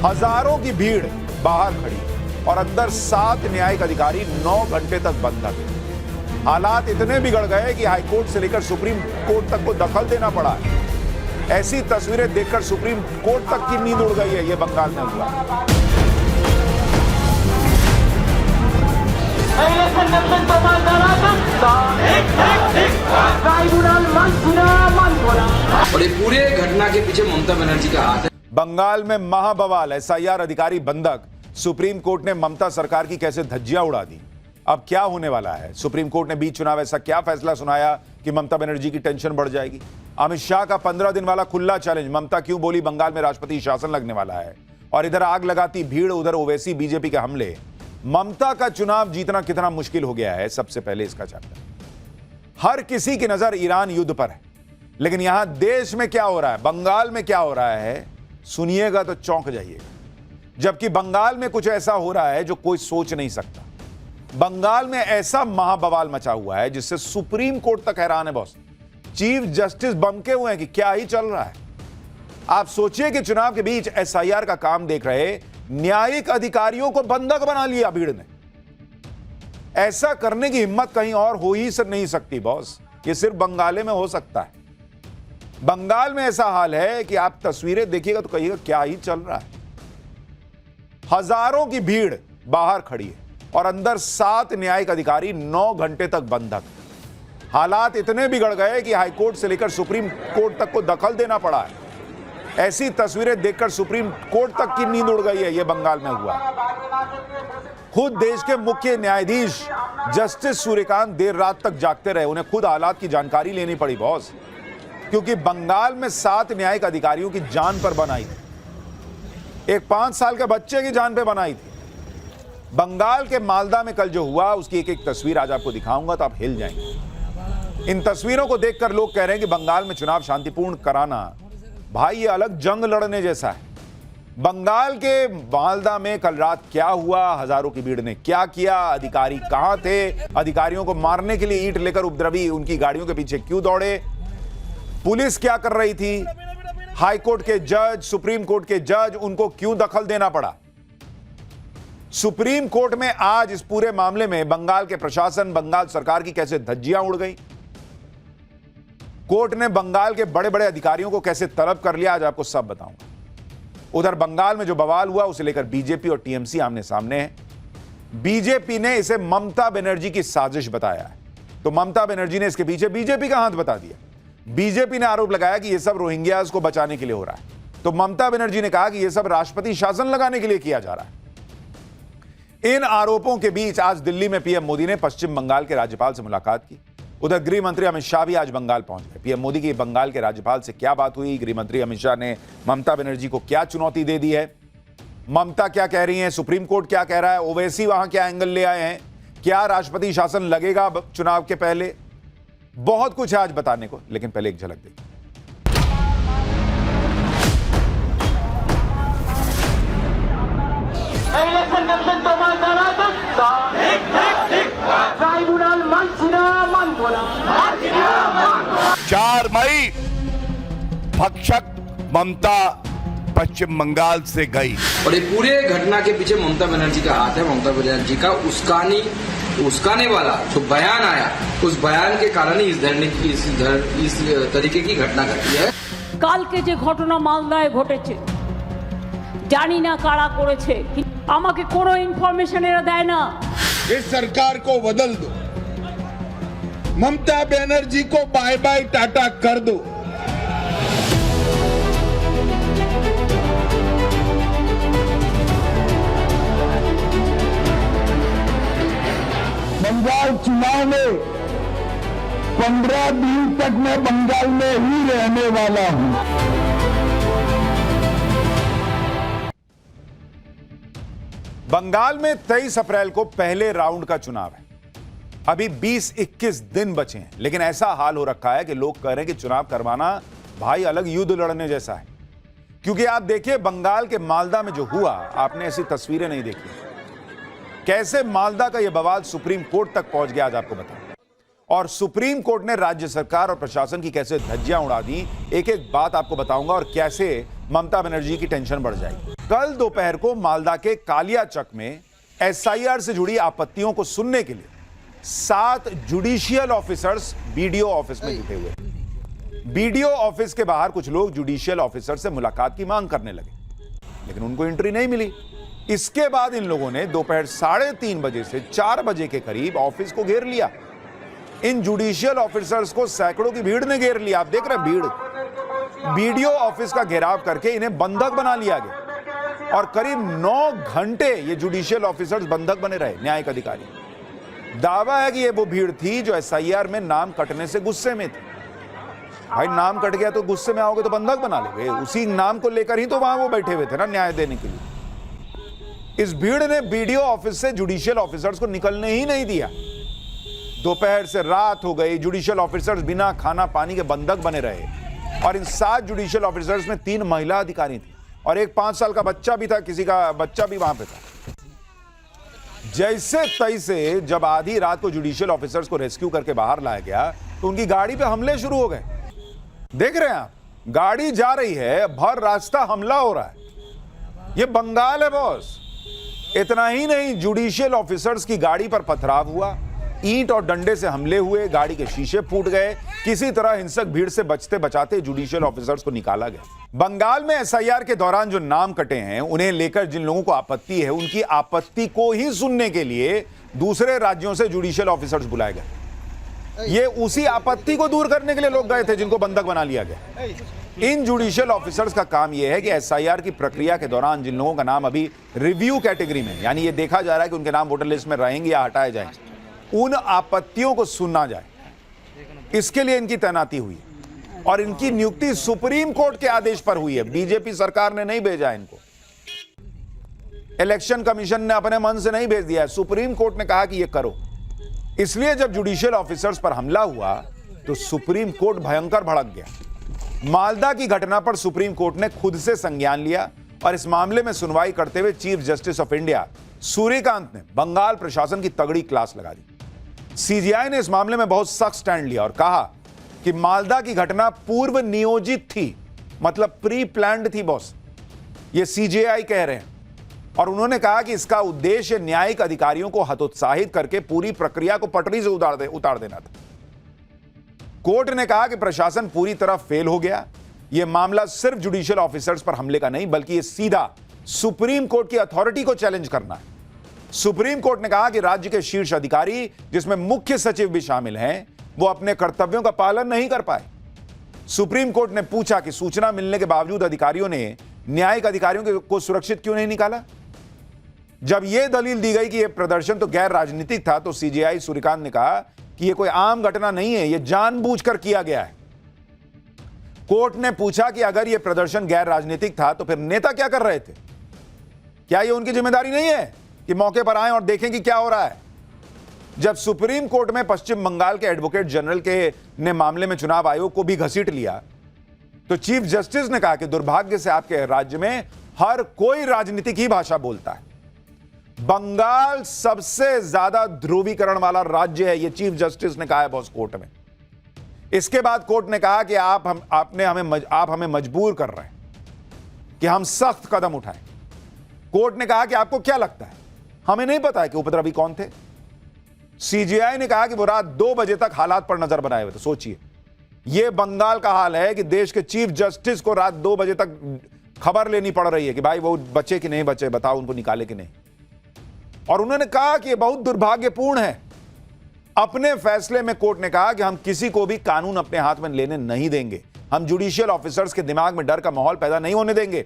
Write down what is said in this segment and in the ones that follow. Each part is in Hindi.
हजारों की भीड़ बाहर खड़ी और अंदर 7 न्यायिक अधिकारी 9 घंटे तक बंधक। हालात इतने बिगड़ गए कि हाईकोर्ट से लेकर सुप्रीम कोर्ट तक को दखल देना पड़ा है। ऐसी तस्वीरें देखकर सुप्रीम कोर्ट तक की नींद उड़ गई है। यह बंगाल में हुआ। और ये पूरे घटना के पीछे ममता बनर्जी का हाथ है। बंगाल में महाबवाल, एसआईआर अधिकारी बंधक। सुप्रीम कोर्ट ने ममता सरकार की कैसे धज्जियां उड़ा दी। अब क्या होने वाला है? सुप्रीम कोर्ट ने बीच चुनाव ऐसा क्या फैसला सुनाया कि ममता बनर्जी की टेंशन बढ़ जाएगी? अमित शाह का 15 दिन वाला खुला चैलेंज। ममता क्यों बोली बंगाल में राष्ट्रपति शासन लगने वाला है? और इधर आग लगाती भीड़, उधर ओवैसी बीजेपी के हमले। ममता का चुनाव जीतना कितना मुश्किल हो गया है, सबसे पहले इसका चैप्टर। हर किसी की नजर ईरान युद्ध पर है, लेकिन यहां देश में क्या हो रहा है, बंगाल में क्या हो रहा है, सुनिएगा तो चौंक जाइएगा। जबकि बंगाल में कुछ ऐसा हो रहा है जो कोई सोच नहीं सकता। बंगाल में ऐसा महाबवाल मचा हुआ है जिससे सुप्रीम कोर्ट तक हैरान है बॉस। चीफ जस्टिस बमके हुए हैं कि क्या ही चल रहा है। आप सोचिए कि चुनाव के बीच एसआईआर का काम देख रहे न्यायिक अधिकारियों को बंधक बना लिया भीड़ ने। ऐसा करने की हिम्मत कहीं और हो ही नहीं सकती बॉस। ये सिर्फ बंगाल में हो सकता है। बंगाल में ऐसा हाल है कि आप तस्वीरें देखिएगा तो कहिएगा क्या ही चल रहा है। हजारों की भीड़ बाहर खड़ी है और अंदर 7 न्यायिक अधिकारी 9 घंटे तक बंधक। हालात इतने बिगड़ गए कि हाईकोर्ट से लेकर सुप्रीम कोर्ट तक को दखल देना पड़ा है। ऐसी तस्वीरें देखकर सुप्रीम कोर्ट तक की नींद उड़ गई है। यह बंगाल में हुआ। खुद देश के मुख्य न्यायाधीश जस्टिस सूर्यकांत देर रात तक जागते रहे। उन्हें खुद हालात की जानकारी लेनी पड़ी बॉस, क्योंकि बंगाल में 7 न्यायिक अधिकारियों की जान पर बनाई थी। एक 5 साल के बच्चे की जान पे बनाई थी। बंगाल के मालदा में कल जो हुआ उसकी एक एक तस्वीर आज आपको दिखाऊंगा तो आप हिल जाएंगे। इन तस्वीरों को देखकर लोग कह रहे हैं कि बंगाल में चुनाव शांतिपूर्ण कराना, भाई ये अलग जंग लड़ने जैसा है। बंगाल के मालदा में कल रात क्या हुआ, हजारों की भीड़ ने क्या किया, अधिकारी कहां थे, अधिकारियों को मारने के लिए ईंट लेकर उपद्रवी उनकी गाड़ियों के पीछे क्यों दौड़े, पुलिस क्या कर रही थी, हाईकोर्ट के जज, सुप्रीम कोर्ट के जज, उनको क्यों दखल देना पड़ा। सुप्रीम कोर्ट में आज इस पूरे मामले में बंगाल के प्रशासन, बंगाल सरकार की कैसे धज्जियां उड़ गई। कोर्ट ने बंगाल के बड़े बड़े अधिकारियों को कैसे तलब कर लिया, आज आपको सब बताऊंगा। उधर बंगाल में जो बवाल हुआ उसे लेकर बीजेपी और टीएमसी आमने सामने है। बीजेपी ने इसे ममता बनर्जी की साजिश बताया है, तो ममता बनर्जी ने इसके पीछे बीजेपी का हाथ बता दिया। बीजेपी ने आरोप लगाया कि यह सब रोहिंग्यास को बचाने के लिए हो रहा है, तो ममता बनर्जी ने कहा कि यह सब राष्ट्रपति शासन लगाने के लिए किया जा रहा है। इन आरोपों के बीच आज दिल्ली में पीएम मोदी ने पश्चिम बंगाल के राज्यपाल से मुलाकात की। उधर गृह मंत्री अमित शाह भी आज बंगाल पहुंच गए। पीएम मोदी की बंगाल के राज्यपाल से क्या बात हुई, गृह मंत्री अमित शाह ने ममता बनर्जी को क्या चुनौती दे दी है, ममता क्या कह रही हैं, सुप्रीम कोर्ट क्या कह रहा है, ओवैसी वहां क्या एंगल ले आए हैं, क्या राष्ट्रपति शासन लगेगा चुनाव के पहले, बहुत कुछ है आज बताने को। लेकिन पहले एक झलक देखिए। चार मई भक्षक ममता पश्चिम बंगाल से गई। और ये पूरे घटना के पीछे ममता बनर्जी का हाथ है। ममता बनर्जी का उस्काने वाला जो बयान आया, उस बयान के कारण ही इस तरीके की घटना घटी है। কাল কে যে ঘটনা মালদায় ঘটেছে জানি না কারা করেছে, আমাকে কোনো ইনফরমেশন এরা দেয় না। इस सरकार को बदल दो, ममता बनर्जी को बाय बाय टाटा कर दो। बंगाल चुनाव में 15 दिन तक मैं बंगाल में ही रहने वाला हूं। बंगाल में 23 अप्रैल को पहले राउंड का चुनाव है। अभी 20-21 दिन बचे हैं, लेकिन ऐसा हाल हो रखा है कि लोग कह रहे हैं कि चुनाव करवाना भाई अलग युद्ध लड़ने जैसा है। क्योंकि आप देखिए बंगाल के मालदा में जो हुआ, आपने ऐसी तस्वीरें नहीं देखी। कैसे मालदा का यह बवाल सुप्रीम कोर्ट तक पहुंच गया, आज आपको बताऊं। और सुप्रीम कोर्ट ने राज्य सरकार और प्रशासन की कैसे धज्जियां उड़ा दी, एक एक बात आपको बताऊंगा। और कैसे ममता बनर्जी की टेंशन बढ़ जाएगी। कल दोपहर को मालदा के कालियाचक में एसआईआर से जुड़ी आपत्तियों को सुनने के लिए 7 जुडिशियल ऑफिसर्स बीडीओ ऑफिस में जुटे हुए। बीडीओ ऑफिस के बाहर कुछ लोग जुडिशियल ऑफिसर से मुलाकात की मांग करने लगे, लेकिन उनको एंट्री नहीं मिली। इसके बाद इन लोगों ने दोपहर 3:30 बजे से 4 बजे के करीब ऑफिस को घेर लिया। इन जुडिशियल ऑफिसर्स को सैकड़ों की भीड़ ने घेर लिया। आप देख रहे हैं भीड़। बीडीओ ऑफिस का घेराव करके इन्हें बंधक बना लिया गया और करीब 9 घंटे ये जुडिशियल ऑफिसर्स बंधक बने रहे, न्यायिक अधिकारी। दावा है कि ये वो भीड़ थी जो एसआईआर में नाम कटने से गुस्से में थी। भाई नाम कट गया तो गुस्से में आओगे तो बंधक बना लोगे, उसी नाम को लेकर ही तो वहां वो बैठे हुए थे ना न्याय देने के लिए। इस भीड़ ने बीडीओ ऑफिस से जुडिशियल ऑफिसर्स को निकलने ही नहीं दिया। दोपहर से रात हो गई, जुडिशियल ऑफिसर्स बिना खाना पानी के बंधक बने रहे। और इन 7 जुडिशियल ऑफिसर्स में 3 महिला अधिकारी थी और एक 5 साल का बच्चा भी था, किसी का बच्चा भी वहां पे था। जैसे तैसे जब आधी रात को जुडिशियल ऑफिसर्स को रेस्क्यू करके बाहर लाया गया तो उनकी गाड़ी पे हमले शुरू हो गए। देख रहे हैं आप, गाड़ी जा रही है, भर रास्ता हमला हो रहा है। ये बंगाल है बॉस। इतना ही नहीं, जुडिशियल ऑफिसर्स की गाड़ी पर पथराव हुआ, ईंट और डंडे से हमले हुए, गाड़ी के शीशे फूट गए। किसी तरह हिंसक भीड़ से बचते बचाते जुडिशियल ऑफिसर्स को निकाला गया। बंगाल में एसआईआर के दौरान जो नाम कटे हैं, उन्हें लेकर जिन लोगों को आपत्ति है, उनकी आपत्ति को ही सुनने के लिए दूसरे राज्यों से जुडिशियल ऑफिसर्स बुलाए गए। ये उसी आपत्ति को दूर करने के लिए लोग गए थे जिनको बंधक बना लिया गया। इन जुडिशियल ऑफिसर्स का काम यह है कि एसआईआर की प्रक्रिया के दौरान जिन लोगों का नाम अभी रिव्यू कैटेगरी में, यानी ये देखा जा रहा है कि उनके नाम वोटर लिस्ट में रहेंगे या हटाए जाएंगे, उन आपत्तियों को सुनना जाए, इसके लिए इनकी तैनाती हुई है। और इनकी नियुक्ति सुप्रीम कोर्ट के आदेश पर हुई है, बीजेपी सरकार ने नहीं भेजा इनको। इलेक्शन कमीशन ने अपने मन से नहीं भेज दिया है, सुप्रीम कोर्ट ने कहा कि ये करो। इसलिए जब जुडिशियल ऑफिसर्स पर हमला हुआ तो सुप्रीम कोर्ट भयंकर भड़क गया। मालदा की घटना पर सुप्रीम कोर्ट ने खुद से संज्ञान लिया और इस मामले में सुनवाई करते हुए chief justice of India Suryakant ने बंगाल प्रशासन की तगड़ी क्लास लगा दी। सीजीआई ने इस मामले में बहुत सख्त स्टैंड लिया और कहा कि मालदा की घटना पूर्व नियोजित थी, मतलब प्री प्लान्ड थी बॉस। ये सीजीआई कह रहे हैं और उन्होंने कहा कि इसका उद्देश्य न्यायिक अधिकारियों को हतोत्साहित करके पूरी प्रक्रिया को पटरी से उतार देना था। कोर्ट ने कहा कि प्रशासन पूरी तरह फेल हो गया। यह मामला सिर्फ जुडिशियल ऑफिसर्स पर हमले का नहीं, बल्कि यह सीधा सुप्रीम कोर्ट की अथॉरिटी को चैलेंज करना है। सुप्रीम कोर्ट ने कहा कि राज्य के शीर्ष अधिकारी, जिसमें मुख्य सचिव भी शामिल हैं, वो अपने कर्तव्यों का पालन नहीं कर पाए। सुप्रीम कोर्ट ने पूछा कि सूचना मिलने के बावजूद अधिकारियों ने न्यायिक अधिकारियों को सुरक्षित क्यों नहीं निकाला। जब यह दलील दी गई कि यह प्रदर्शन तो गैर राजनीतिक था, तो सीजीआई सूर्यकांत ने कहा कि यह कोई आम घटना नहीं है, यह जानबूझकर किया गया है। कोर्ट ने पूछा कि अगर यह प्रदर्शन गैर राजनीतिक था तो फिर नेता क्या कर रहे थे? क्या यह उनकी जिम्मेदारी नहीं है कि मौके पर आए और देखें कि क्या हो रहा है? जब सुप्रीम कोर्ट में पश्चिम बंगाल के एडवोकेट जनरल के ने मामले में चुनाव आयोग को भी घसीट लिया, तो चीफ जस्टिस ने कहा कि दुर्भाग्य से आपके राज्य में हर कोई राजनीतिक ही भाषा बोलता है। बंगाल सबसे ज्यादा ध्रुवीकरण वाला राज्य है, यह चीफ जस्टिस ने कहा है बॉस कोर्ट में। इसके बाद कोर्ट ने कहा कि आप हमें मजबूर कर रहे हैं कि हम सख्त कदम उठाएं। कोर्ट ने कहा कि आपको क्या लगता है, हमें नहीं पता है कि उपद्रवी कौन थे। सीजीआई ने कहा कि वो रात 2 बजे तक हालात पर नजर बनाए हुए थे। सोचिए, यह बंगाल का हाल है कि देश के चीफ जस्टिस को रात 2 बजे तक खबर लेनी पड़ रही है कि भाई वो बचे कि नहीं बचे, बताओ उनको निकाले कि नहीं। और उन्होंने कहा कि यह बहुत दुर्भाग्यपूर्ण है। अपने फैसले में कोर्ट ने कहा कि हम किसी को भी कानून अपने हाथ में लेने नहीं देंगे, हम जुडिशियल ऑफिसर्स के दिमाग में डर का माहौल पैदा नहीं होने देंगे।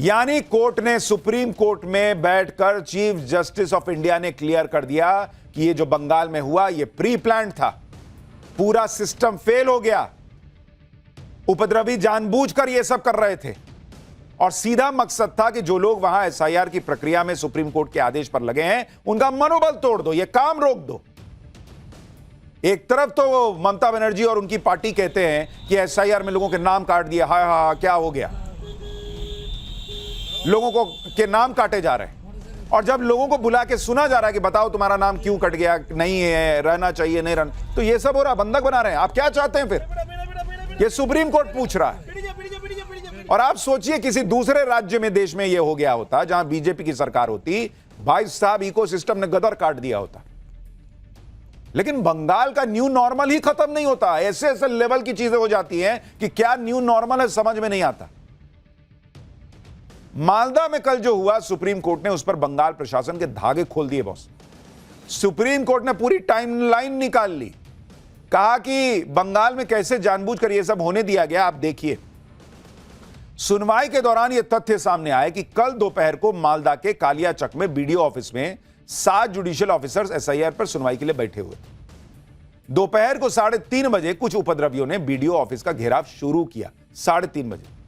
यानी कोर्ट ने, सुप्रीम कोर्ट में बैठकर चीफ जस्टिस ऑफ इंडिया ने क्लियर कर दिया कि यह जो बंगाल में हुआ यह प्री प्लान्ड था, पूरा सिस्टम फेल हो गया, उपद्रवी जानबूझकर यह सब कर रहे थे और सीधा मकसद था कि जो लोग वहां एसआईआर की प्रक्रिया में सुप्रीम कोर्ट के आदेश पर लगे हैं उनका मनोबल तोड़ दो, यह काम रोक दो। एक तरफ तो ममता बनर्जी और उनकी पार्टी कहते हैं कि एसआईआर में लोगों के नाम काट दिया, हाय हाय क्या हो गया, लोगों को के नाम काटे जा रहे हैं। और जब लोगों को बुला के सुना जा रहा है कि बताओ तुम्हारा नाम क्यों कट गया, नहीं है, रहना चाहिए, नहीं रहना, तो ये सब हो रहा, बंधक बना रहे हैं। आप क्या चाहते हैं फिर? ये सुप्रीम कोर्ट पूछ रहा है। और आप सोचिए किसी दूसरे राज्य में, देश में यह हो गया होता जहां बीजेपी की सरकार होती, भाई साहब इकोसिस्टम ने गदर काट दिया होता। लेकिन बंगाल का न्यू नॉर्मल ही खत्म नहीं होता, ऐसे ऐसे लेवल की चीजें हो जाती हैं कि क्या न्यू नॉर्मल है समझ में नहीं आता। मालदा में कल जो हुआ, सुप्रीम कोर्ट ने उस पर बंगाल प्रशासन के धागे खोल दिए बॉस। सुप्रीम कोर्ट ने पूरी टाइमलाइन निकाल ली, कहा कि बंगाल में कैसे जानबूझकर यह सब होने दिया गया। आप देखिए, सुनवाई के दौरान यह तथ्य सामने आया कि कल दोपहर को मालदा के कालियाचक में बीडीओ ऑफिस में 7 जुडिशियल ऑफिसर्स एसआईआर पर सुनवाई के लिए बैठे हुए। दोपहर को 3:30 बजे कुछ उपद्रवियों ने बीडीओ ऑफिस का घेराव शुरू किया, 3:30 बजे।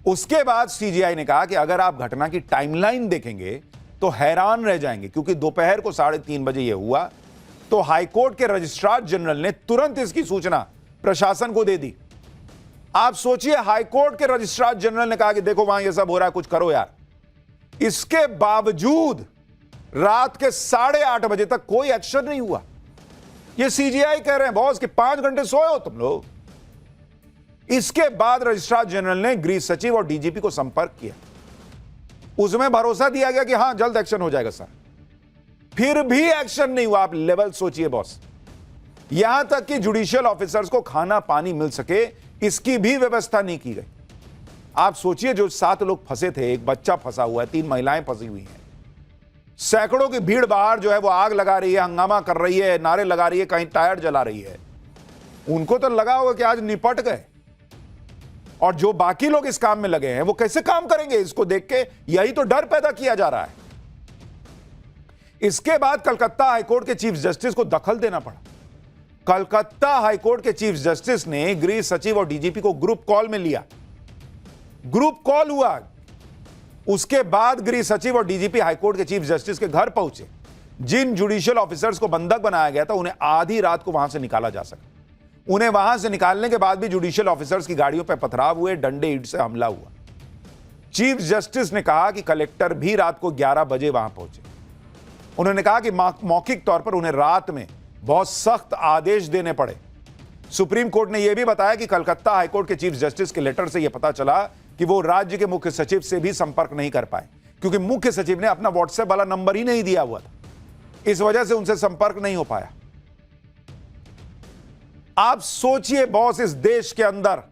उसके बाद सीजीआई ने कहा कि अगर आप घटना की टाइमलाइन देखेंगे तो हैरान रह जाएंगे, क्योंकि दोपहर को 3:30 बजे यह हुआ तो हाईकोर्ट के रजिस्ट्रार जनरल ने तुरंत इसकी सूचना प्रशासन को दे दी। आप सोचिए, हाईकोर्ट के रजिस्ट्रार जनरल ने कहा कि देखो वहां यह सब हो रहा है, कुछ करो यार। इसके बावजूद रात के 8:30 बजे तक कोई एक्शन नहीं हुआ। ये सीजीआई कह रहे हैं बॉस कि 5 घंटे सोए हो तुम लोग। इसके बाद रजिस्ट्रार जनरल ने गृह सचिव और डीजीपी को संपर्क किया, उसमें भरोसा दिया गया कि हां जल्द एक्शन हो जाएगा सर। फिर भी एक्शन नहीं हुआ। आप लेवल सोचिए बॉस, यहां तक कि जुडिशियल ऑफिसर्स को खाना पानी मिल सके इसकी भी व्यवस्था नहीं की गई। आप सोचिए, जो 7 लोग फंसे थे, एक बच्चा फंसा हुआ है, 3 महिलाएं फंसी हुई हैं, सैकड़ों की भीड़ बाहर जो है वो आग लगा रही है, हंगामा कर रही है, नारे लगा रही है, कहीं टायर जला रही है। उनको तो लगा होगा कि आज निपट गए, और जो बाकी लोग इस काम में लगे हैं वो कैसे काम करेंगे, इसको देख के यही तो डर पैदा किया जा रहा है। इसके बाद कलकत्ता हाईकोर्ट के चीफ जस्टिस को दखल देना पड़ा। कलकत्ता हाईकोर्ट के चीफ जस्टिस ने गृह सचिव और डीजीपी को ग्रुप कॉल में लिया। ग्रुप कॉल हुआ, उसके बाद गृह सचिव और डीजीपी हाईकोर्ट के चीफ जस्टिस के घर पहुंचे। जिन जुडिशियल ऑफिसर्स को बंधक बनाया गया था उन्हें आधी रात को वहां से निकाला जा सका। उन्हें वहां से निकालने के बाद भी जुडिशियल ऑफिसर्स की गाड़ियों पर पथराव हुए, डंडे ईंट से हमला हुआ। चीफ जस्टिस ने कहा कि कलेक्टर भी रात को 11 बजे वहां पहुंचे। उन्होंने कहा कि मौखिक तौर पर उन्हें रात में बहुत सख्त आदेश देने पड़े। सुप्रीम कोर्ट ने यह भी बताया कि कलकत्ता हाईकोर्ट के चीफ जस्टिस के लेटर से यह पता चला कि वो राज्य के मुख्य सचिव से भी संपर्क नहीं कर पाए, क्योंकि मुख्य सचिव ने अपना व्हाट्सएप वाला नंबर ही नहीं दिया हुआ था। इस वजह से उनसे संपर्क नहीं हो पाया। आप सोचिए बॉस, इस देश के अंदर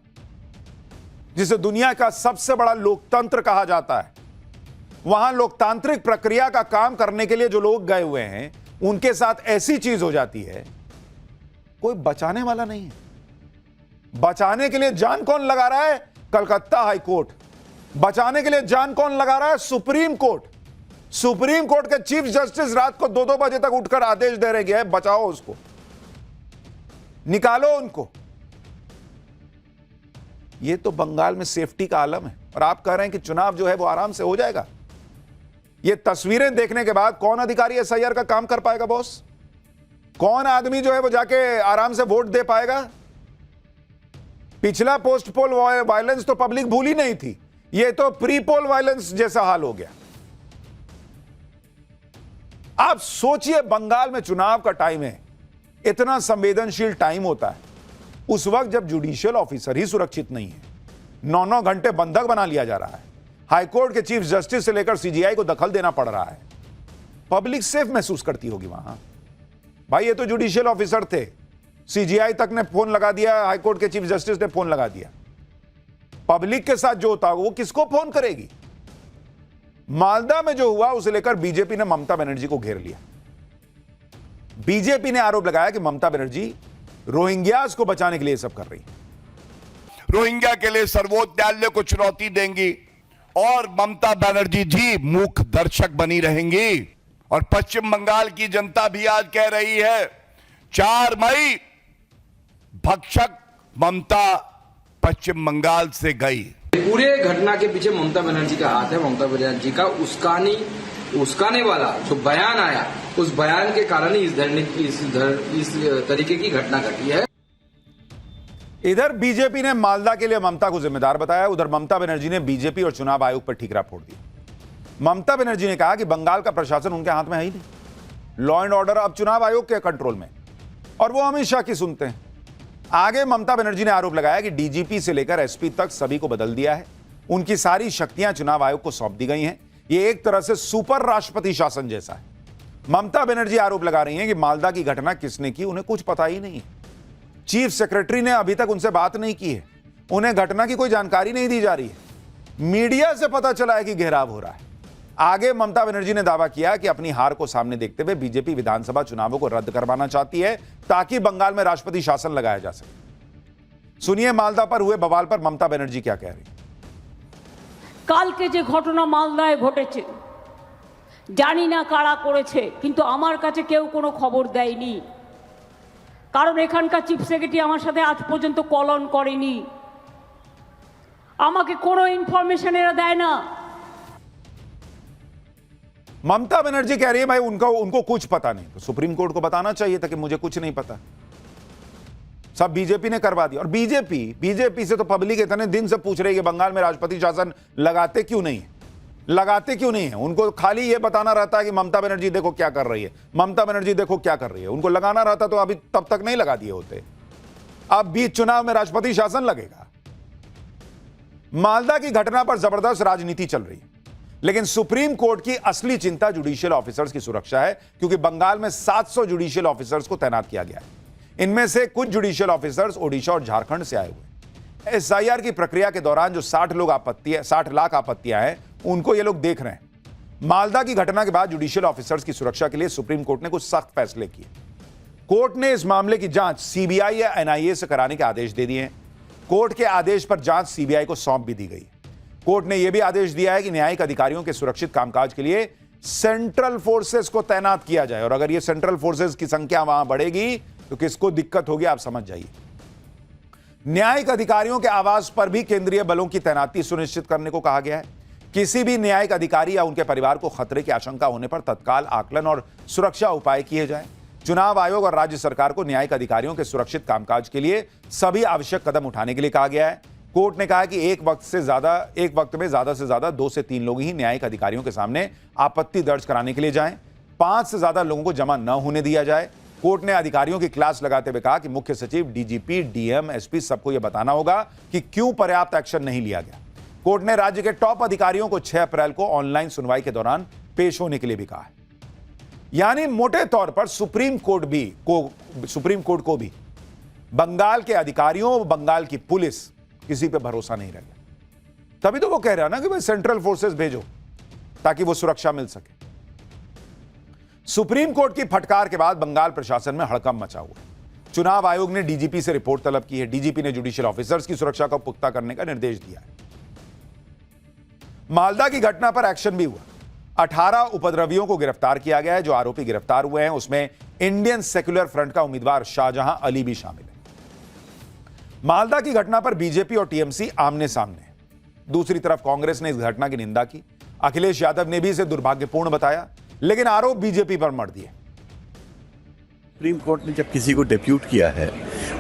जिसे दुनिया का सबसे बड़ा लोकतंत्र कहा जाता है, वहां लोकतांत्रिक प्रक्रिया का काम करने के लिए जो लोग गए हुए हैं उनके साथ ऐसी चीज हो जाती है, कोई बचाने वाला नहीं है। बचाने के लिए जान कौन लगा रहा है? कलकत्ता हाईकोर्ट। बचाने के लिए जान कौन लगा रहा है? Supreme court. सुप्रीम कोर्ट के चीफ जस्टिस रात को 2-2 बजे तक उठकर आदेश दे रहे हैं, बचाओ उसको, निकालो उनको। यह तो बंगाल में सेफ्टी का आलम है, और आप कह रहे हैं कि चुनाव जो है वो आराम से हो जाएगा। ये तस्वीरें देखने के बाद कौन अधिकारी एसआईआर का काम कर पाएगा बॉस? कौन आदमी जो है वो जाके आराम से वोट दे पाएगा? पिछला पोस्ट पोल वायलेंस तो पब्लिक भूल ही नहीं थी, ये तो प्री पोल वायलेंस जैसा हाल हो गया। आप सोचिए, बंगाल में चुनाव का टाइम है, इतना संवेदनशील टाइम होता है, उस वक्त जब जुडिशियल ऑफिसर ही सुरक्षित नहीं है, 9-9 घंटे बंधक बना लिया जा रहा है, हाईकोर्ट के चीफ जस्टिस से लेकर सीजीआई को दखल देना पड़ रहा है। पब्लिक सेफ महसूस करती होगी वहां। भाई ये तो जुडिशियल ऑफिसर थे, सीजीआई तक ने फोन लगा दिया, हाईकोर्ट के चीफ जस्टिस ने फोन लगा दिया। पब्लिक के साथ जो होता वो किसको फोन करेगी? मालदा में जो हुआ उसे लेकर बीजेपी ने ममता बनर्जी को घेर लिया। बीजेपी ने आरोप लगाया कि ममता बनर्जी रोहिंग्यास को बचाने के लिए सब कर रही है, रोहिंग्या के लिए सर्वोच्च न्यायालय को चुनौती देंगी, और ममता बनर्जी जी मूक दर्शक बनी रहेंगी। और पश्चिम बंगाल की जनता भी आज कह रही है, 4 मई भक्षक ममता पश्चिम बंगाल से गई। पूरे घटना के पीछे ममता बनर्जी का हाथ है। ममता बनर्जी का उस्काने वाला जो बयान आया, उस बयान के कारण ही इस तरीके की घटना घटी है। इधर बीजेपी ने मालदा के लिए ममता को जिम्मेदार बताया, उधर ममता बनर्जी ने बीजेपी और चुनाव आयोग पर ठीकरा फोड़ दिया। ममता बनर्जी ने कहा कि बंगाल का प्रशासन उनके हाथ में है ही नहीं, लॉ एंड ऑर्डर अब चुनाव आयोग के कंट्रोल में, और वो अमित शाह की सुनते हैं। आगे ममता बनर्जी ने आरोप लगाया कि डीजीपी से लेकर एसपी तक सभी को बदल दिया है, उनकी सारी शक्तियां चुनाव आयोग को सौंप दी गई हैं। यह एक तरह से सुपर राष्ट्रपति शासन जैसा है। ममता बनर्जी आरोप लगा रही हैं कि मालदा की घटना किसने की उन्हें कुछ पता ही नहीं है। चीफ सेक्रेटरी ने अभी तक उनसे बात नहीं की है, उन्हें घटना की कोई जानकारी नहीं दी जा रही है। मीडिया से पता चला है कि घेराव हो रहा है। आगे ममता बनर्जी ने दावा किया कि अपनी हार को सामने देखते हुए बीजेपी विधानसभा चुनावों को रद्द करवाना चाहती है ताकि बंगाल में राष्ट्रपति शासन लगाया जा सके। सुनिए मालदा पर हुए बवाल पर ममता बनर्जी क्या कह रही है। কালকে যে ঘটনা মালদায় ঘটেছে জানি না কারা করেছে, কিন্তু আমার কাছে কেউ কোনো খবর দেয়নি, কারণ এখানকার চিফ সেক্রেটারি আমার সাথে আজ পর্যন্ত কলন করেনি, আমাকে কোনো ইনফরমেশন এরা দেয় না। ममता बनर्जी कह रही है भाई उनको कुछ पता नहीं, तो सुप्रीम कोर्ट को बताना चाहिए था कि मुझे कुछ नहीं पता, सब बीजेपी ने करवा दिया। और बीजेपी से तो पब्लिक इतने दिन से पूछ रही है कि बंगाल में राष्ट्रपति शासन लगाते क्यों नहीं है। उनको खाली ये बताना रहता है कि ममता बनर्जी देखो क्या कर रही है, ममता बनर्जी देखो क्या कर रही है। उनको लगाना रहता तो अभी तब तक नहीं लगा दिए होते। अब बीच चुनाव में राष्ट्रपति शासन लगेगा। मालदा की घटना पर जबरदस्त राजनीति चल रही है, लेकिन सुप्रीम कोर्ट की असली चिंता जुडिशियल ऑफिसर्स की सुरक्षा है, क्योंकि बंगाल में 700 जुडिशियल ऑफिसर्स को तैनात किया गया है। इनमें से कुछ जुडिशियल ऑफिसर्स ओडिशा और झारखंड से आए हुए। एसआईआर की प्रक्रिया के दौरान जो 60 लाख आपत्तियां हैं, उनको ये लोग देख रहे हैं। मालदा की घटना के बाद जुडिशियल ऑफिसर्स की सुरक्षा के लिए सुप्रीम कोर्ट ने कुछ सख्त फैसले किए। कोर्ट ने इस मामले की जांच सीबीआई या एनआईए से कराने के आदेश दे दिए हैं। कोर्ट के आदेश पर जांच सीबीआई को सौंप भी दी गई। कोर्ट ने यह भी आदेश दिया है कि न्यायिक अधिकारियों के सुरक्षित कामकाज के लिए सेंट्रल फोर्सेस को तैनात किया जाए। और अगर यह सेंट्रल फोर्सेस की संख्या वहां बढ़ेगी तो किसको दिक्कत होगी आप समझ जाइए। न्यायिक अधिकारियों के आवास पर भी केंद्रीय बलों की तैनाती सुनिश्चित करने को कहा गया है। किसी भी न्यायिक अधिकारी या उनके परिवार को खतरे की आशंका होने पर तत्काल आकलन और सुरक्षा उपाय किए जाएं। चुनाव आयोग और राज्य सरकार को न्यायिक अधिकारियों के सुरक्षित कामकाज के लिए सभी आवश्यक कदम उठाने के लिए कहा गया है। कोर्ट ने कहा कि एक वक्त में ज्यादा से ज्यादा 2 से 3 लोग ही न्यायिक अधिकारियों के सामने आपत्ति दर्ज कराने के लिए जाएं। 5 से ज्यादा लोगों को जमा न होने दिया जाए। कोर्ट ने अधिकारियों की क्लास लगाते हुए कहा कि मुख्य सचिव, डीजीपी, डीएम, एसपी सबको यह बताना होगा कि क्यों पर्याप्त एक्शन नहीं लिया गया। कोर्ट ने राज्य के टॉप अधिकारियों को 6 अप्रैल को ऑनलाइन सुनवाई के दौरान पेश होने के लिए भी कहा है। यानी मोटे तौर पर सुप्रीम कोर्ट को भी बंगाल के अधिकारियों, बंगाल की पुलिस किसी पे भरोसा नहीं रह गया। तभी तो वो कह रहा है ना कि भाई सेंट्रल फोर्सेस भेजो ताकि वो सुरक्षा मिल सके। सुप्रीम कोर्ट की फटकार के बाद बंगाल प्रशासन में हड़कंप मचा हुआ है। चुनाव आयोग ने डीजीपी से रिपोर्ट तलब की है। डीजीपी ने जुडिशियल ऑफिसर्स की सुरक्षा को पुख्ता करने का निर्देश दिया है। मालदा की घटना पर एक्शन भी हुआ। 18 उपद्रवियों को गिरफ्तार किया गया है। जो आरोपी गिरफ्तार हुए हैं उसमें इंडियन सेक्युलर फ्रंट का उम्मीदवार शाहजहां अली भी शामिल है। मालदा की घटना पर बीजेपी और टीएमसी आमने सामने है। दूसरी तरफ कांग्रेस ने इस घटना की निंदा की। अखिलेश यादव ने भी इसे दुर्भाग्यपूर्ण बताया, लेकिन आरोप बीजेपी पर मढ़ दिए। सुप्रीम कोर्ट ने जब किसी को डेप्यूट किया है,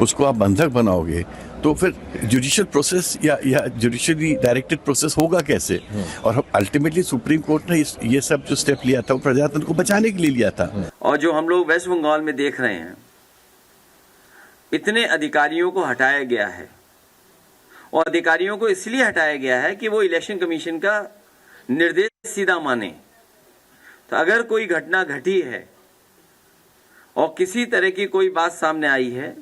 उसको आप बंधक बनाओगे तो फिर जुडिशियल प्रोसेस या जुडिशियली डायरेक्टेड प्रोसेस होगा कैसे। और अल्टीमेटली सुप्रीम कोर्ट ने ये सब जो स्टेप लिया था वो प्रजातंत्र को बचाने के लिए लिया था। और जो हम लोग वेस्ट बंगाल में देख रहे हैं, इतने अधिकारियों को हटाया गया है, और अधिकारियों को इसलिए हटाया गया है कि वो इलेक्शन कमीशन का निर्देश सीधा माने। तो अगर कोई घटना घटी है और किसी तरह की कोई बात सामने आई है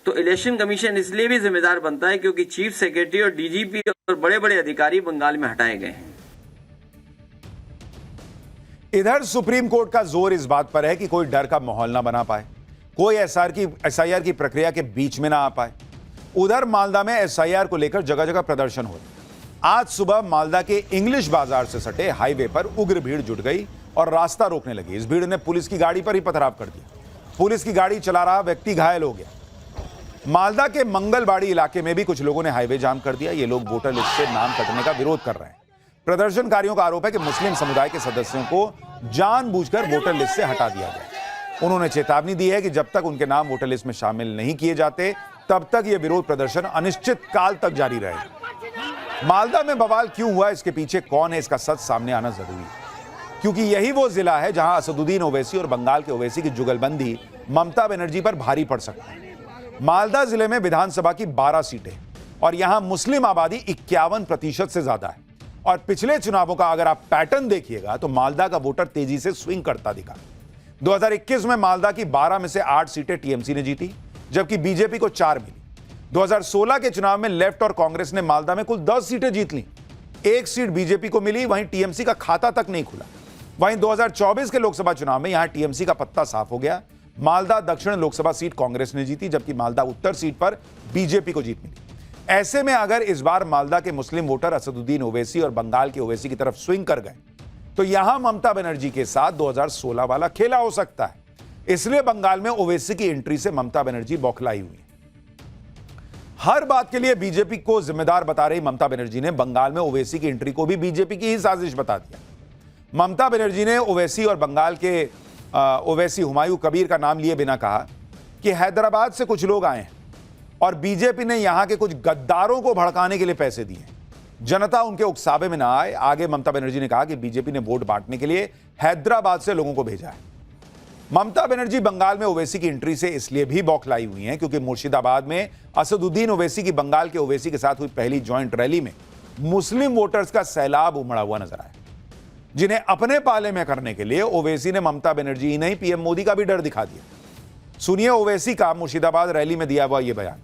तो इलेक्शन कमीशन इसलिए भी जिम्मेदार बनता है क्योंकि चीफ सेक्रेटरी और डीजीपी और बड़े बड़े अधिकारी बंगाल में हटाए गए हैं। इधर सुप्रीम कोर्ट का जोर इस बात पर है कि कोई डर का माहौल ना बना पाए, कोई एसआईआर की प्रक्रिया के बीच में ना आ पाए। उधर मालदा में एसआईआर को लेकर जगह जगह प्रदर्शन हो रहे। आज सुबह मालदा के इंग्लिश बाजार से सटे हाईवे पर उग्र भीड़ जुट गई और रास्ता रोकने लगी। इस भीड़ ने पुलिस की गाड़ी पर ही पथराव कर दिया। पुलिस की गाड़ी चला रहा व्यक्ति घायल हो गया। मालदा के मंगलबाड़ी इलाके में भी कुछ लोगों ने हाईवे जाम कर दिया। ये लोग वोटर लिस्ट से नाम कटने का विरोध कर रहे हैं। प्रदर्शनकारियों का आरोप है कि मुस्लिम समुदाय के सदस्यों को जानबूझकर वोटर लिस्ट से हटा दिया गया। उन्होंने चेतावनी दी है कि जब तक उनके नाम वोटर लिस्ट में शामिल नहीं किए जाते तब तक यह विरोध प्रदर्शन अनिश्चित काल तक जारी रहेगा। मालदा में बवाल क्यों हुआ, इसके पीछे कौन है, इसका सच सामने आना जरूरी है, क्योंकि यही वो जिला है जहां असदुद्दीन ओवैसी और बंगाल के ओवैसी की जुगलबंदी ममता बनर्जी पर भारी पड़ सकती है। मालदा जिले में विधानसभा की 12 सीटें और यहां मुस्लिम आबादी 51% से ज्यादा है। और पिछले चुनावों का अगर आप पैटर्न देखिएगा तो मालदा का वोटर तेजी से स्विंग करता दिखा। 2021 में मालदा की 12 में से 8 सीटें टीएमसी ने जीती, जबकि बीजेपी को 4 मिली। 2016 के चुनाव में लेफ्ट और कांग्रेस ने मालदा में कुल 10 सीटें जीत ली, 1 सीट बीजेपी को मिली, वहीं टीएमसी का खाता तक नहीं खुला। वहीं 2024 के लोकसभा चुनाव में यहां टीएमसी का पत्ता साफ हो गया। मालदा दक्षिण लोकसभा सीट कांग्रेस ने जीती, जबकि मालदा उत्तर सीट पर बीजेपी को जीत मिली। ऐसे में अगर इस बार मालदा के मुस्लिम वोटर असदुद्दीन ओवैसी और बंगाल के ओवैसी की तरफ स्विंग कर गए तो यहां ममता बनर्जी के साथ 2016 वाला खेला हो सकता है। इसलिए बंगाल में ओवैसी की एंट्री से ममता बनर्जी बौखलाई हुई है। हर बात के लिए बीजेपी को जिम्मेदार बता रही ममता बनर्जी ने बंगाल में ओवैसी की एंट्री को भी बीजेपी की ही साजिश बता दिया। ममता बनर्जी ने ओवैसी और बंगाल के ओवैसी हुमायूं कबीर का नाम लिए बिना कहा कि हैदराबाद से कुछ लोग आए हैं और बीजेपी ने यहां के कुछ गद्दारों को भड़काने के लिए पैसे दिए, जनता उनके उकसावे में ना आए। आगे ममता बनर्जी ने कहा कि बीजेपी ने वोट बांटने के लिए हैदराबाद से लोगों को भेजा है। ममता बनर्जी बंगाल में ओवैसी की एंट्री से इसलिए भी बौखलाई हुई हैं क्योंकि मुर्शिदाबाद में असदुद्दीन ओवैसी की बंगाल के ओवैसी के साथ हुई पहली ज्वाइंट रैली में मुस्लिम वोटर्स का सैलाब उमड़ा हुआ नजर आया, जिन्हें अपने पाले में करने के लिए ओवैसी ने ममता बनर्जी ही नहीं पीएम मोदी का भी डर दिखा दिया। सुनिए ओवैसी का मुर्शिदाबाद रैली में दिया हुआ यह बयान।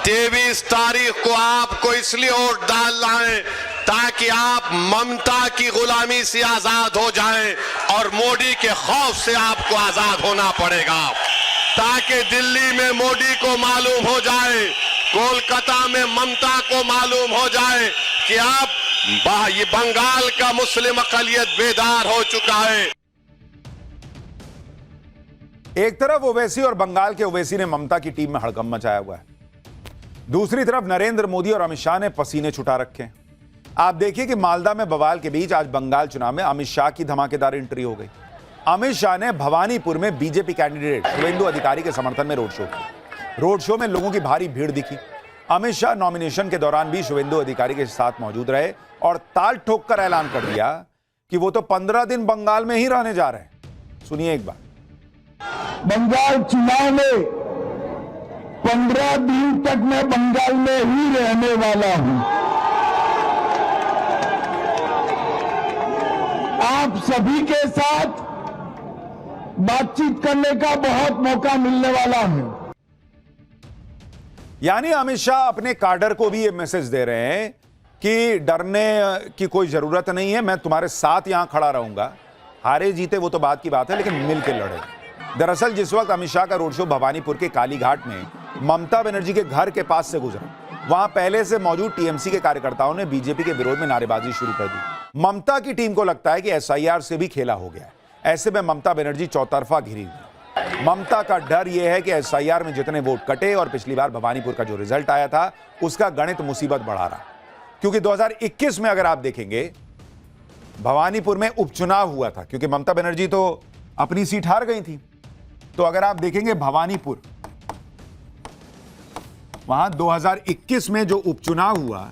23 तारीख को आपको इसलिए वोट डालना है ताकि आप ममता की गुलामी से आजाद हो जाएं और मोदी के खौफ से आपको आजाद होना पड़ेगा, ताकि दिल्ली में मोदी को मालूम हो जाए, कोलकाता में ममता को मालूम हो जाए कि आप ये बंगाल का मुस्लिम अकलियत बेदार हो चुका है। एक तरफ ओवैसी और बंगाल के ओवैसी ने ममता की टीम में हड़कंप मचाया हुआ है, दूसरी तरफ नरेंद्र मोदी और अमित शाह ने पसीने छुटा रखे हैं। आप देखिए कि मालदा में बवाल के बीच आज बंगाल चुनाव में अमित शाह की धमाकेदार एंट्री हो गई। अमित शाह ने भवानीपुर में बीजेपी कैंडिडेट शुवेंदु अधिकारी के समर्थन में रोड शो किया। रोड शो में लोगों की भारी भीड़ दिखी। अमित शाह नॉमिनेशन के दौरान भी शुवेंदु अधिकारी के साथ मौजूद रहे और ताल ठोक कर ऐलान कर दिया कि वो तो 15 दिन बंगाल में ही रहने जा रहे हैं। सुनिए एक बार। बंगाल चुनाव में 15 दिन तक मैं बंगाल में ही रहने वाला हूं। आप सभी के साथ बातचीत करने का बहुत मौका मिलने वाला है। यानी अमित शाह अपने काडर को भी ये मैसेज दे रहे हैं कि डरने की कोई जरूरत नहीं है, मैं तुम्हारे साथ यहां खड़ा रहूंगा। हारे जीते वो तो बात की बात है, लेकिन मिलकर लड़ेंगे। दरअसल जिस वक्त अमित शाह का रोड शो भवानीपुर के कालीघाट में ममता बनर्जी के घर के पास से गुजरा, वहां पहले से मौजूद टीएमसी के कार्यकर्ताओं ने बीजेपी के विरोध में नारेबाजी शुरू कर दी। ममता की टीम को लगता है कि एसआईआर से भी खेला हो गया है। ऐसे में ममता बनर्जी चौतरफा घिरी हुई। ममता का डर यह है कि एसआईआर में जितने वोट कटे और पिछली बार भवानीपुर का जो रिजल्ट आया था उसका गणित मुसीबत बढ़ा रहा, क्योंकि 2021 में अगर आप देखेंगे भवानीपुर में उपचुनाव हुआ था, क्योंकि ममता बनर्जी तो अपनी सीट हार गई थी। तो अगर आप देखेंगे भवानीपुर, वहां 2021 में जो उपचुनाव हुआ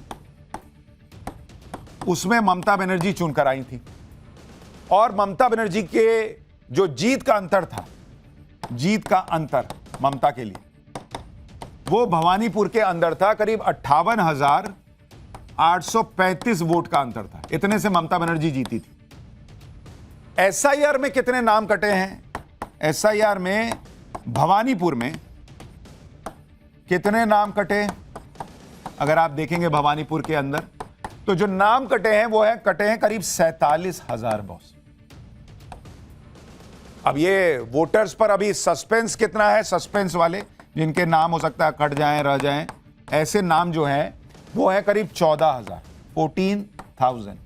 उसमें ममता बनर्जी चुनकर आई थी और ममता बनर्जी के जो जीत का अंतर था, जीत का अंतर ममता के लिए वो भवानीपुर के अंदर था, करीब 58,835 वोट का अंतर था। इतने से ममता बनर्जी जीती थी। एसआईआर में कितने नाम कटे हैं? एसआईआर में भवानीपुर में कितने नाम कटे? अगर आप देखेंगे भवानीपुर के अंदर तो जो नाम कटे हैं वो है कटे हैं करीब 47,000 बॉस। अब ये वोटर्स पर अभी सस्पेंस कितना है? सस्पेंस वाले जिनके नाम हो सकता है कट जाएं, रह जाएं, ऐसे नाम जो हैं वो है करीब 14,000।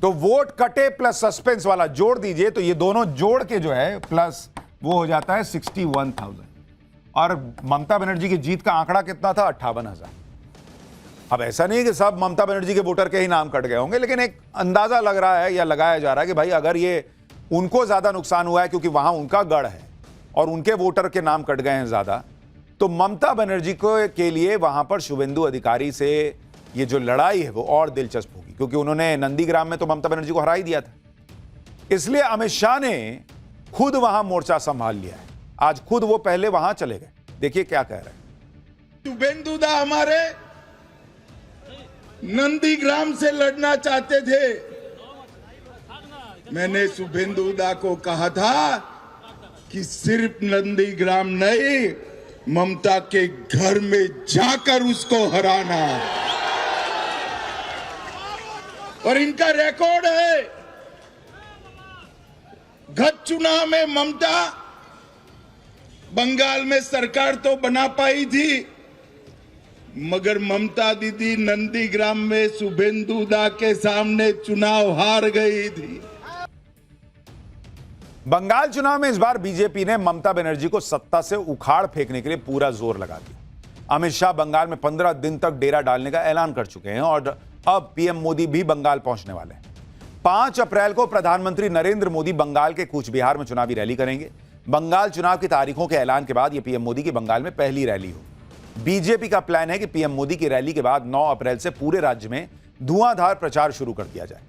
तो वोट कटे प्लस सस्पेंस वाला जोड़ दीजिए तो ये दोनों जोड़ के जो है प्लस वो हो जाता है 61,000। और ममता बनर्जी की जीत का आंकड़ा कितना था? 58,000। अब ऐसा नहीं कि सब ममता बनर्जी के वोटर के ही नाम कट गए होंगे, लेकिन एक अंदाजा लग रहा है या लगाया जा रहा है कि भाई अगर ये उनको ज्यादा नुकसान हुआ है क्योंकि वहां उनका गढ़ है और उनके वोटर के नाम कट गए हैं ज्यादा, तो ममता बनर्जी को के लिए वहां पर शुवेंदु अधिकारी से ये जो लड़ाई है वो और दिलचस्प होगी, क्योंकि उन्होंने नंदीग्राम में तो ममता बनर्जी को हरा ही दिया था। इसलिए अमित शाह ने खुद वहां मोर्चा संभाल लिया है आज खुद वो पहले वहां चले गए। देखिए क्या कह रहे हैं। शुभेंदुदा हमारे नंदीग्राम से लड़ना चाहते थे। मैंने शुभेंदुदा को कहा था कि सिर्फ नंदीग्राम नहीं, ममता के घर में जाकर उसको हराना। और इनका रिकॉर्ड है, गत चुनाव में ममता बंगाल में सरकार तो बना पाई थी, मगर ममता दीदी नंदीग्राम में शुभेंदुदा के सामने चुनाव हार गई थी। बंगाल चुनाव में इस बार बीजेपी ने ममता बनर्जी को सत्ता से उखाड़ फेंकने के लिए पूरा जोर लगा दिया। अमित शाह बंगाल में 15 दिन तक डेरा डालने का ऐलान कर चुके हैं और अब पीएम मोदी भी बंगाल पहुंचने वाले हैं। 5 अप्रैल को प्रधानमंत्री नरेंद्र मोदी बंगाल के कूच बिहार में चुनावी रैली करेंगे। बंगाल चुनाव की तारीखों के ऐलान के बाद यह पीएम मोदी की बंगाल में पहली रैली हो। बीजेपी का प्लान है कि पीएम मोदी की रैली के बाद 9 अप्रैल से पूरे राज्य में धुआंधार प्रचार शुरू कर दिया जाए।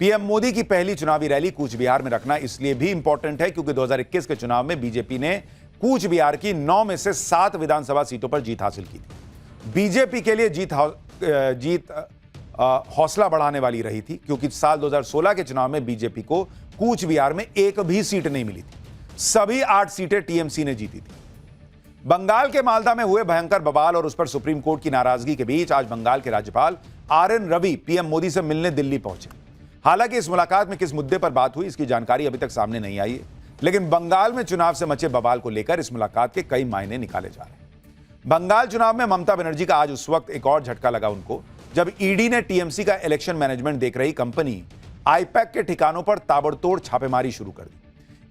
पीएम मोदी की पहली चुनावी रैली कूच बिहार में रखना इसलिए भी इंपॉर्टेंट है क्योंकि 2021 के चुनाव में बीजेपी ने कूच बिहार की 9 में से 7 विधानसभा सीटों पर जीत हासिल की थी। बीजेपी के लिए जीत हौसला बढ़ाने वाली रही थी क्योंकि साल 2016 के चुनाव में बीजेपी को कूच बिहार में एक भी सीट नहीं मिली थी। सभी 8 सीटें टीएमसी ने जीती थी। बंगाल के मालदा में हुए भयंकर बवाल और उस पर सुप्रीम कोर्ट की नाराजगी के बीच आज बंगाल के राज्यपाल आरएन रवि पीएम मोदी से मिलने दिल्ली पहुंचे। हालांकि इस मुलाकात में किस मुद्दे पर बात हुई इसकी जानकारी अभी तक सामने नहीं आई है, लेकिन बंगाल में चुनाव से मचे बवाल को लेकर इस मुलाकात के कई मायने निकाले जा रहे हैं। बंगाल चुनाव में ममता बनर्जी का आज उस वक्त एक और झटका लगा उनको जब ईडी ने टीएमसी का इलेक्शन मैनेजमेंट देख रही कंपनी आईपैक के ठिकानों पर ताबड़तोड़ छापेमारी शुरू कर दी।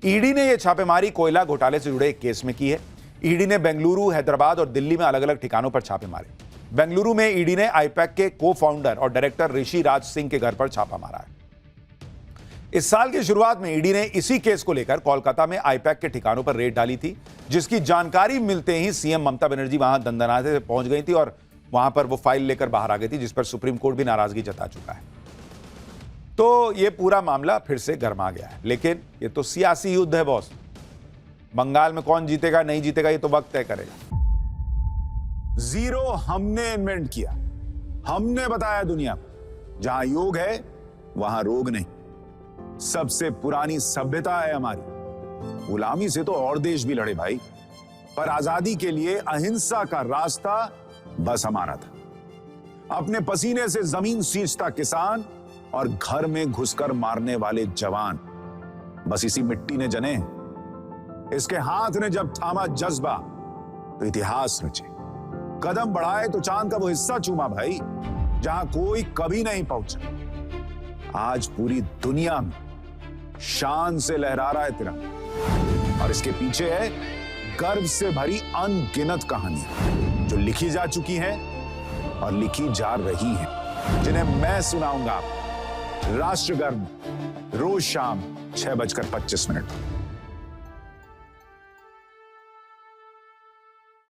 ईडी ने यह छापेमारी कोयला घोटाले से जुड़े एक केस में की है। ईडी ने बेंगलुरु, हैदराबाद और दिल्ली में अलग अलग ठिकानों पर छापे मारे। बेंगलुरु में ईडी ने आईपैक के को फाउंडर और डायरेक्टर ऋषि राज सिंह के घर पर छापा मारा है। इस साल की शुरुआत में ईडी ने इसी केस को लेकर कोलकाता में आईपैक के ठिकानों पर रेड डाली थी, जिसकी जानकारी मिलते ही सीएम ममता बनर्जी वहां दंदनाते पहुंच गई थी और वहां पर वो फाइल लेकर बाहर आ गई थी, जिस पर सुप्रीम कोर्ट भी नाराजगी जता चुका है। तो ये पूरा मामला फिर से गर्मा गया है, लेकिन ये तो सियासी युद्ध है बॉस। बंगाल में कौन जीतेगा नहीं जीतेगा ये तो वक्त तय करेगा। जीरो हमने इन्वेंट किया, हमने बताया दुनिया को जहां योग है वहां रोग नहीं। सबसे पुरानी सभ्यता है हमारी। गुलामी से तो और देश भी लड़े भाई, पर आजादी के लिए अहिंसा का रास्ता बस हमारा था। अपने पसीने से जमीन सींचता किसान और घर में घुसकर मारने वाले जवान, बस इसी मिट्टी ने जने। इसके हाथ ने जब थामा जज्बा तो इतिहास रचे। कदम बढ़ाए तो चांद का वो हिस्सा चूमा भाई जहां कोई कभी नहीं पहुंचा। आज पूरी दुनिया में शान से लहरा रहा है तिरंगा और इसके पीछे है गर्व से भरी अनगिनत कहानियां जो लिखी जा चुकी हैं और लिखी जा रही हैं, जिन्हें मैं सुनाऊंगा आपको राष्ट्रगर्व रोज शाम 6:25 पर।